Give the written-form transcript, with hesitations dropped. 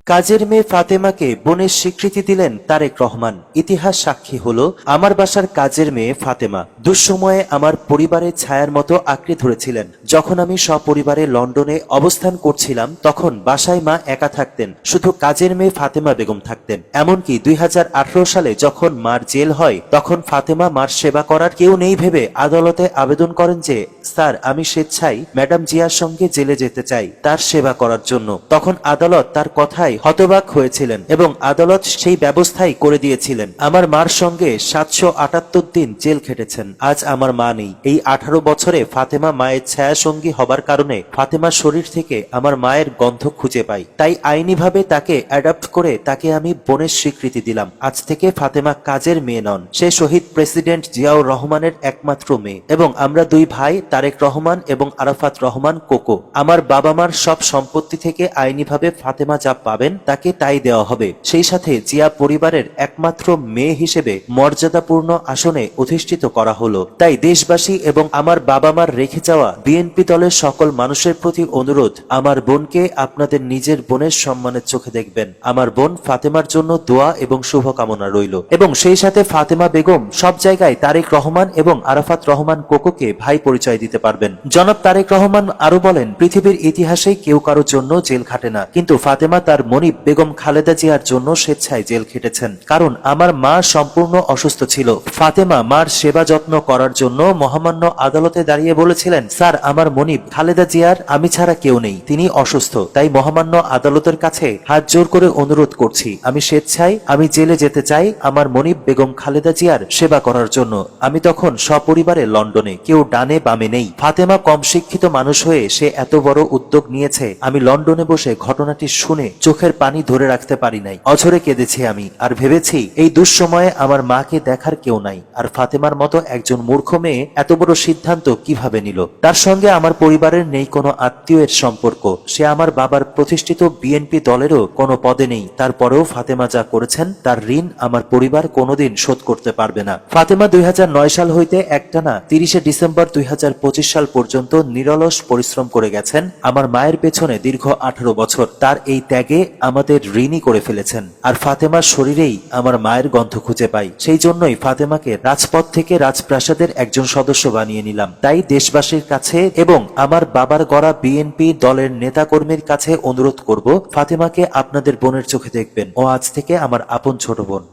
কাজের মেয়ে ফাতেমাকে বোনের স্বীকৃতি দিলেন তারেক রহমান। ইতিহাস সাক্ষী হলো আমার বাসার কাজের মেয়ে ফাতেমা দুঃসময়ে আমার পরিবারের ছায়ার মতো আঁকড়ে ধরেছিলেন। যখন আমি সপরিবারে লন্ডনে অবস্থান করছিলাম তখন বাসায় মা একা থাকতেন, শুধু কাজের মেয়ে ফাতেমা বেগম থাকতেন। এমনকি 2018 সালে যখন মার জেল হয় তখন ফাতেমা মার সেবা করার কেউ নেই ভেবে আদালতে আবেদন করেন যে স্যার, আমি স্বেচ্ছায় ম্যাডাম জিয়ার সঙ্গে জেলে যেতে চাই তার সেবা করার জন্য। তখন আদালত তার কথায় হতবাক হয়েছিলেন এবং আদালত সেই ব্যবস্থাই করে দিয়েছিলেন। আমার মার সঙ্গে 778 দিন জেল খেটেছেন। আজ আমার মা নেই। এই 18 বছরে ফাতেমা মায়ের ছায়া সঙ্গী হবার কারণে ফাতেমার শরীর থেকে আমার মায়ের গন্ধ খুঁজে পাই। তাই আইনিভাবে তাকে অ্যাডাপ্ট করে তাকে আমি বোনের স্বীকৃতি দিলাম। আজ থেকে ফাতেমা কাজের মেয়ে নন, সে শহীদ প্রেসিডেন্ট জিয়াউর রহমানের একমাত্র মেয়ে এবং আমরা দুই ভাই তারেক রহমান এবং আরাফাত রহমান কোকো। আমার বাবা মার সব সম্পত্তি থেকে আইনিভাবে ফাতেমা যা পাবেন তাকে তাই দেওয়া হবে। সেই সাথে জিয়া পরিবারের একমাত্র মেয়ে হিসেবে মর্যাদাপূর্ণ আসনে অধিষ্ঠিত করা হলো। তাই দেশবাসী এবং আমার বাবা মার রেখে যাওয়া বিএনপি দলের সকল মানুষের প্রতি অনুরোধ, আমার বোনকে আপনাদের নিজের বোনের সম্মানের চোখে দেখবেন। আমার বোন ফাতেমার জন্য দোয়া এবং শুভকামনা রইল। এবং সেই সাথে ফাতেমা বেগম সব জায়গায় তারেক রহমান এবং আরাফাত রহমান কোকোকে ভাই পরিচয় দিতে পারবেন। জনাব তারেক রহমান আরো বলেন, পৃথিবীর ইতিহাসে কেউ কারোর জন্য জেল খাটে না, কিন্তু ফাতেমা তার মনিব বেগম খালেদা জিয়ার জন্য স্বেচ্ছায় জেল খেটেছেন। কারণ আমার মা সম্পূর্ণ অসুস্থ ছিল। ফাতেমা মার সেবা যত্ন করার জন্য মহামান্য আদালতে দাঁড়িয়ে বলেছিলেন, স্যার, আমার মনিব খালেদা জিয়ার আমি ছাড়া কেউ নেই, তিনি অসুস্থ। তাই মহামান্য আদালতের কাছে হাত জোর করে অনুরোধ করছি, আমি স্বেচ্ছায় আমি জেলে যেতে চাই আমার মনিব বেগম খালেদা জিয়ার সেবা করার জন্য। আমি তখন সপরিবারে লন্ডনে, কেউ ডানে বামে নেই। ফাতেমা কম শিক্ষিত মানুষ হয়ে সে এত বড় উদ্যোগ নিয়েছে। আমি লন্ডনে বসে ঘটনাটি শুনে চোখের পানি ধরে রাখতে পারি নাই, অঝরে কেঁদেছি আমি। আর ভেবেছি এই দুঃসময়ে আমার মাকে দেখার কেউ নাই। আর ফাতেমার মতো একজন মূর্খ মেয়ে এত বড় সিদ্ধান্ত কিভাবে নিল? তার সঙ্গে আমার পরিবারের নেই কোনো আত্মীয়ের সম্পর্ক। সে আমার বাবার প্রতিষ্ঠিত বিএনপি দলেরও কোনো পদে নেই। তারপরেও ফাতেমা যা করেছেন তার ঋণ আমার পরিবার কোনোদিন শোধ করতে পারবে না। ফাতেমা 2009 সাল হইতে একটানা 30 ডিসেম্বর 2025 সাল পর্যন্ত নিরলস পরিশ্রম করে গেছেন আমার মায়ের পেছনে দীর্ঘ 18 বছর। তার এই ত্যাগে আমাদের ঋণী করে ফেলেছেন। আর ফাতেমার শরীরেই আমার মায়ের গন্ধ খুঁজে পাই। সেই জন্যই ফাতেমাকে রাজপথ থেকে রাজপ্রাসাদের একজন সদস্য বানিয়ে নিলাম। তাই দেশবাসীর কাছে এবং আমার বাবার গড়া বিএনপি দলের নেতাকর্মীর কাছে অনুরোধ করব, ফাতেমাকে আপনাদের বোনের চোখে দেখবেন। ও আজ থেকে আমার আপন ছোট বোন।